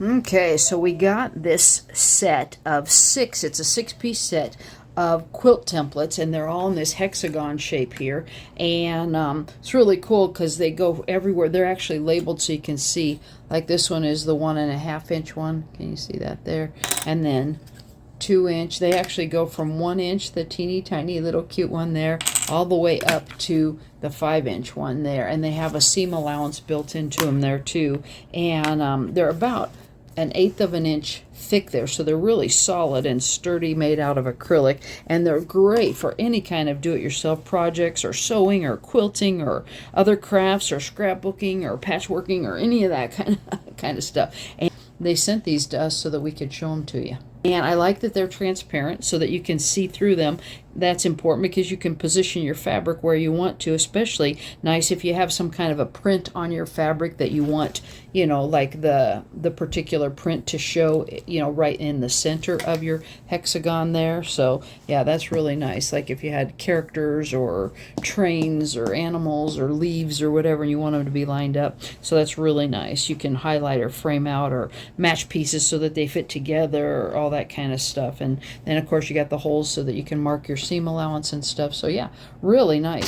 Okay, so we got this set of 6. It's a 6-piece set of quilt templates, and they're all in this hexagon shape here. And it's really cool because they go everywhere. They're actually labeled so you can see. Like this one is the 1.5-inch one. Can you see that there? And then 2-inch. They actually go from 1-inch, the teeny tiny little cute one there, all the way up to the 5-inch one there. And they have a seam allowance built into them there too. And they're about 1/8 of an inch thick there, so they're really solid and sturdy, made out of acrylic, and they're great for any kind of do-it-yourself projects, or sewing, or quilting, or other crafts, or scrapbooking, or patchworking, or any of that kind of stuff. And they sent these to us so that we could show them to you. And I like that they're transparent so that you can see through them. That's important because you can position your fabric where you want to, especially nice if you have some kind of a print on your fabric that you want, you know, like the particular print to show, you know, right in the center of your hexagon there. So yeah, that's really nice. Like if you had characters or trains or animals or leaves or whatever, and you want them to be lined up. So that's really nice. You can highlight or frame out or match pieces so that they fit together, or all that kind of stuff. And then of course you got the holes so that you can mark your seam allowance and stuff. So yeah, really nice.